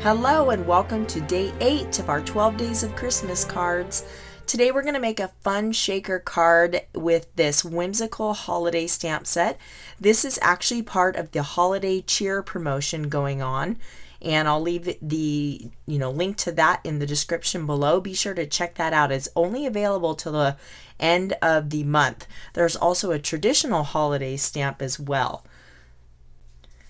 Hello and welcome to day 8 of our 12 Days of Christmas cards. Today we're going to make a fun shaker card with this whimsical holiday stamp set. This is actually part of the holiday cheer promotion going on, and I'll leave the link to that in the description below. Be sure to check that out. It's only available till the end of the month. There's also a traditional holiday stamp as well.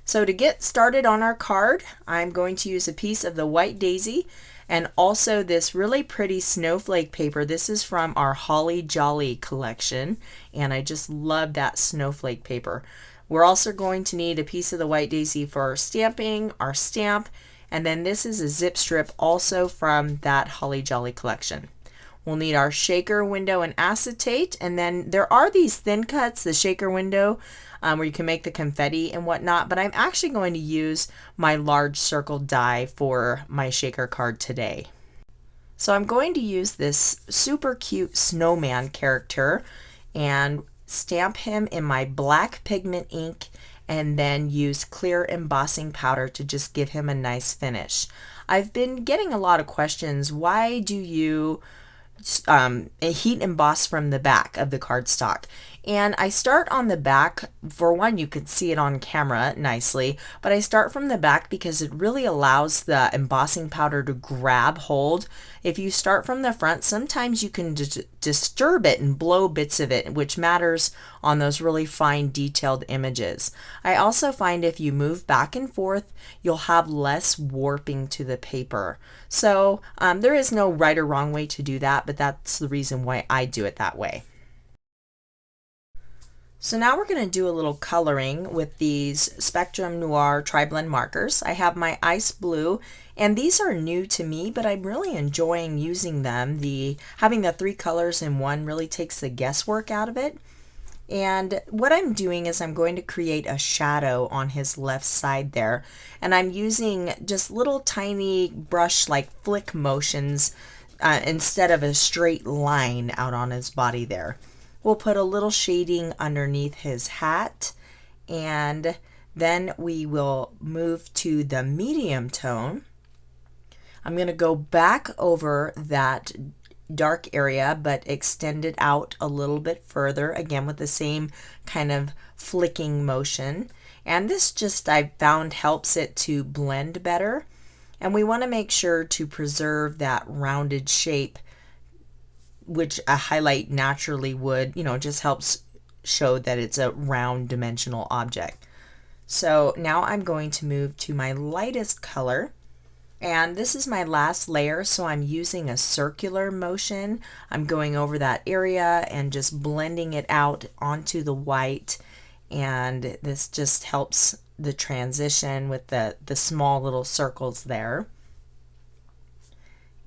So to get started on our card, I'm going to use a piece of the white daisy and also this really pretty snowflake paper. This is from our Holly Jolly collection, and I just love that snowflake paper. We're also going to need a piece of the white daisy for our stamping, our stamp, and then this is a zip strip also from that Holly Jolly collection. We'll need our shaker window and acetate, and then there are these thin cuts, the shaker window, where you can make the confetti and whatnot, but I'm actually going to use my large circle die for my shaker card today. So I'm going to use this super cute snowman character and stamp him in my black pigment ink and then use clear embossing powder to just give him a nice finish. I've been getting a lot of questions. Why do you heat emboss from the back of the cardstock? And I start on the back. For one, you can see it on camera nicely, but I start from the back because it really allows the embossing powder to grab hold. If you start from the front, sometimes you can disturb it and blow bits of it, which matters on those really fine detailed images. I also find if you move back and forth, you'll have less warping to the paper. So there is no right or wrong way to do that, but that's the reason why I do it that way. So now we're going to do a little coloring with these Spectrum Noir Tri-Blend markers. I have my ice blue, and these are new to me, but I'm really enjoying using them. Having the 3 colors in one really takes the guesswork out of it. And what I'm doing is I'm going to create a shadow on his left side there, and I'm using just little tiny brush like flick motions instead of a straight line out on his body there. We'll put a little shading underneath his hat, and then we will move to the medium tone. I'm going to go back over that dark area but extend it out a little bit further, again with the same kind of flicking motion. And this just I've found helps it to blend better. And we want to make sure to preserve that rounded shape, which a highlight naturally would, just helps show that it's a round dimensional object. So now I'm going to move to my lightest color, and this is my last layer, so I'm using a circular motion. I'm going over that area and just blending it out onto the white, and this just helps the transition with the small little circles there.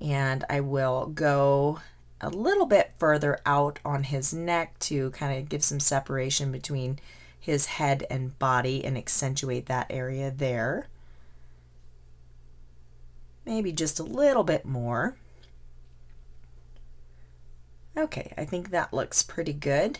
And I will go a little bit further out on his neck to kind of give some separation between his head and body and accentuate that area there. Maybe just a little bit more. Okay, I think that looks pretty good.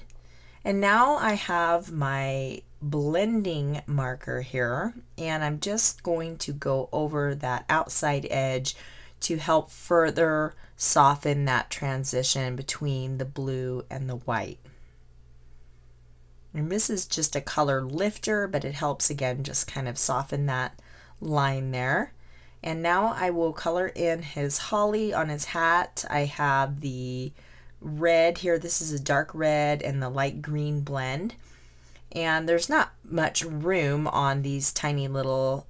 And now I have my blending marker here, and I'm just going to go over that outside edge to help further soften that transition between the blue and the white. And this is just a color lifter, but it helps again just kind of soften that line there. And now I will color in his holly on his hat. I have the red here. This is a dark red and the light green blend. And there's not much room on these tiny little,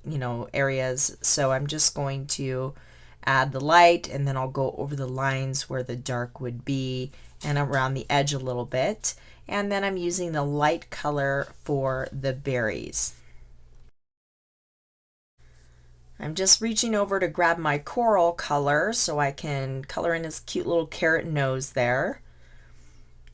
areas, so I'm just going to add the light, and then I'll go over the lines where the dark would be and around the edge a little bit. And then I'm using the light color for the berries. I'm just reaching over to grab my coral color so I can color in his cute little carrot nose there.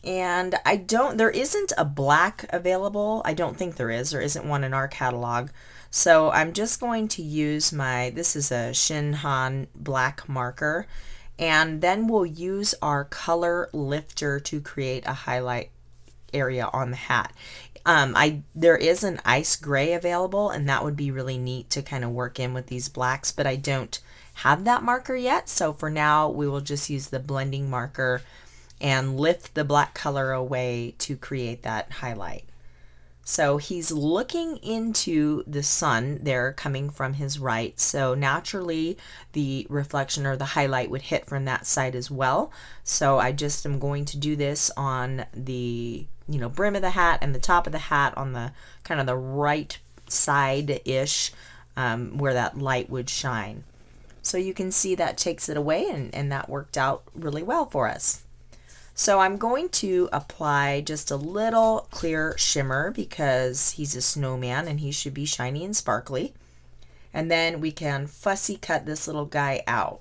And there isn't a black available. I don't think there isn't one in our catalog. So I'm just going to use this is a Shinhan black marker, And then we'll use our color lifter to create a highlight area on the hat. There is an ice gray available, and that would be really neat to kind of work in with these blacks, but I don't have that marker yet. So for now, we will just use the blending marker and lift the black color away to create that highlight. So he's looking into the sun there coming from his right. So naturally the reflection or the highlight would hit from that side as well. So I just am going to do this on the brim of the hat and the top of the hat on the kind of the right side-ish where that light would shine. So you can see that takes it away, and that worked out really well for us. So I'm going to apply just a little clear shimmer because he's a snowman and he should be shiny and sparkly. And then we can fussy cut this little guy out.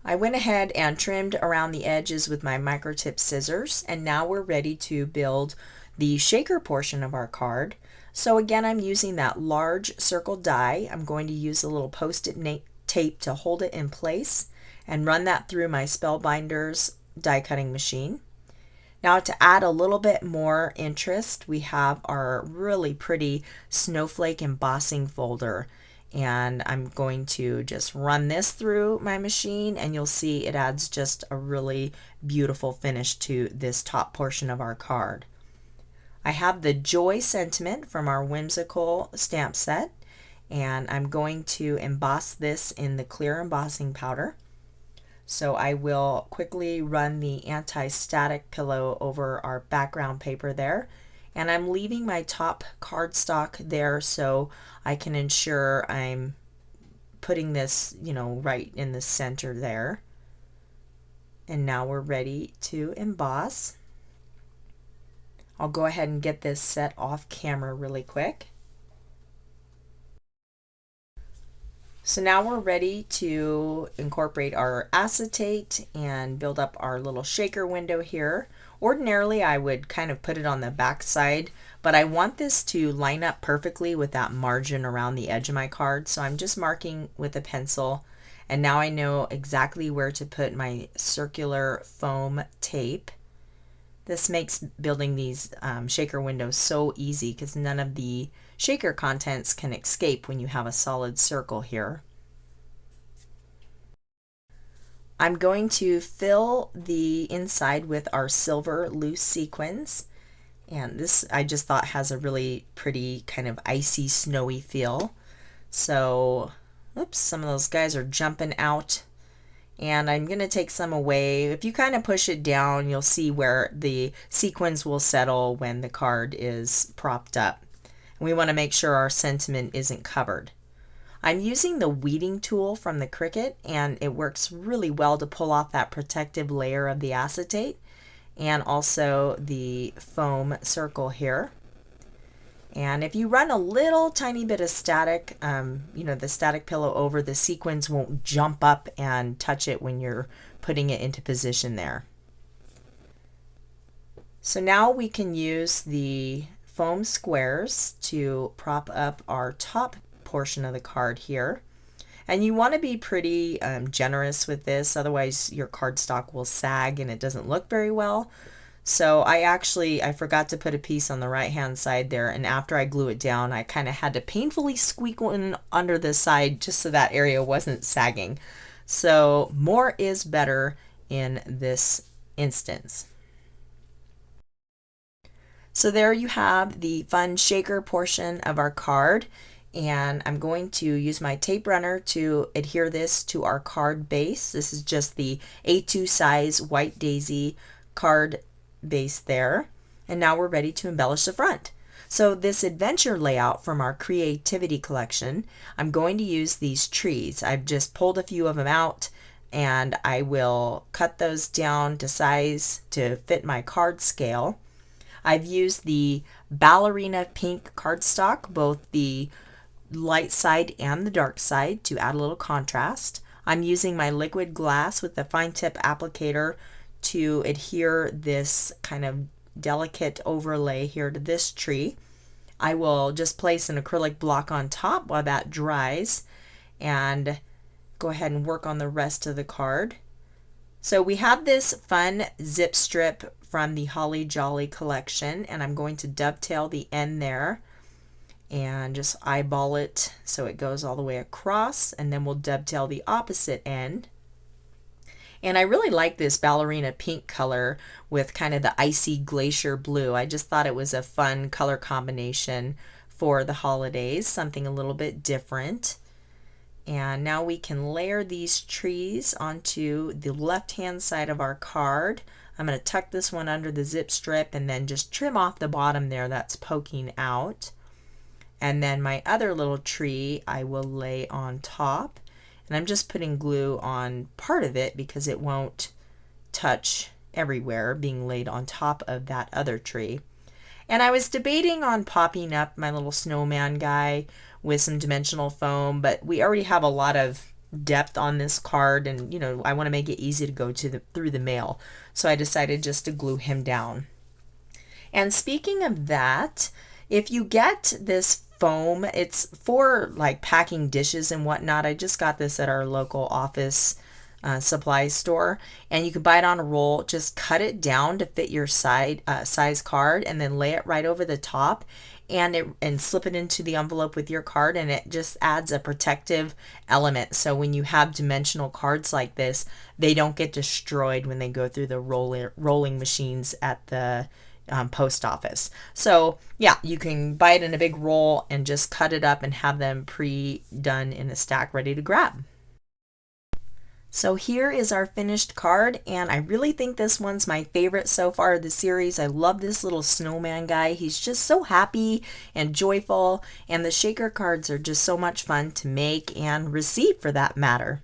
I went ahead and trimmed around the edges with my microtip scissors, and now we're ready to build the shaker portion of our card. So again, I'm using that large circle die. I'm going to use a little post-it tape to hold it in place and run that through my Spellbinders die cutting machine. Now to add a little bit more interest, we have our really pretty snowflake embossing folder, and I'm going to just run this through my machine, and you'll see it adds just a really beautiful finish to this top portion of our card. I have the Joy sentiment from our whimsical stamp set, and I'm going to emboss this in the clear embossing powder. So I will quickly run the anti-static pillow over our background paper there, and I'm leaving my top cardstock there so I can ensure I'm putting this, right in the center there. And now we're ready to emboss. I'll go ahead and get this set off camera really quick. So now we're ready to incorporate our acetate and build up our little shaker window here. Ordinarily I would kind of put it on the back side, but I want this to line up perfectly with that margin around the edge of my card. So I'm just marking with a pencil, and now I know exactly where to put my circular foam tape. This makes building these shaker windows so easy because none of the shaker contents can escape when you have a solid circle here. I'm going to fill the inside with our silver loose sequins, and this I just thought has a really pretty kind of icy snowy feel. So oops, some of those guys are jumping out, and I'm going to take some away. If you kind of push it down, you'll see where the sequins will settle when the card is propped up. We want to make sure our sentiment isn't covered. I'm using the weeding tool from the Cricut, and it works really well to pull off that protective layer of the acetate and also the foam circle here. And if you run a little tiny bit of static, the static pillow over, the sequins won't jump up and touch it when you're putting it into position there. So now we can use the foam squares to prop up our top portion of the card here. And you want to be pretty generous with this, otherwise your cardstock will sag and it doesn't look very well. So I forgot to put a piece on the right hand side there, and after I glue it down I kind of had to painfully squeak one under the side just so that area wasn't sagging. So more is better in this instance. So there you have the fun shaker portion of our card, and I'm going to use my tape runner to adhere this to our card base. This is just the A2 size White Daisy card base there, and now we're ready to embellish the front. So this adventure layout from our creativity collection, I'm going to use these trees. I've just pulled a few of them out, and I will cut those down to size to fit my card scale. I've used the ballerina pink cardstock, both the light side and the dark side, to add a little contrast. I'm using my liquid glass with the fine tip applicator to adhere this kind of delicate overlay here to this tree. I will just place an acrylic block on top while that dries, and go ahead and work on the rest of the card. So we have this fun zip strip from the Holly Jolly collection, and I'm going to dovetail the end there and just eyeball it so it goes all the way across, and then we'll dovetail the opposite end. And I really like this ballerina pink color with kind of the icy glacier blue. I just thought it was a fun color combination for the holidays, something a little bit different. And now we can layer these trees onto the left-hand side of our card. I'm going to tuck this one under the zip strip and then just trim off the bottom there that's poking out. And then my other little tree I will lay on top. And I'm just putting glue on part of it because it won't touch everywhere being laid on top of that other tree. And I was debating on popping up my little snowman guy with some dimensional foam, but we already have a lot of depth on this card, and I want to make it easy to go through the mail. So I decided just to glue him down. And speaking of that, if you get this foam, it's for like packing dishes and whatnot. I just got this at our local office supply store, and you can buy it on a roll. Just cut it down to fit your size card, and then lay it right over the top, and slip it into the envelope with your card, and it just adds a protective element. So when you have dimensional cards like this, they don't get destroyed when they go through the rolling machines at the post office. So yeah, you can buy it in a big roll and just cut it up and have them pre-done in a stack ready to grab. So here is our finished card, and I really think this one's my favorite so far of the series. I love this little snowman guy. He's just so happy and joyful, and the shaker cards are just so much fun to make and receive for that matter.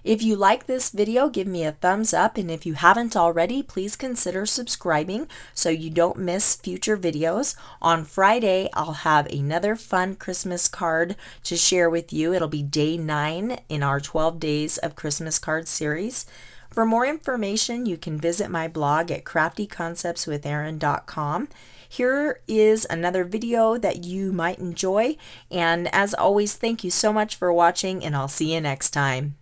If you like this video, give me a thumbs up, and if you haven't already, please consider subscribing so you don't miss future videos. On Friday, I'll have another fun Christmas card to share with you. It'll be day 9 in our 12 Days of Christmas Cards series. For more information, you can visit my blog at craftyconceptswitherin.com. Here is another video that you might enjoy, and as always, thank you so much for watching, and I'll see you next time.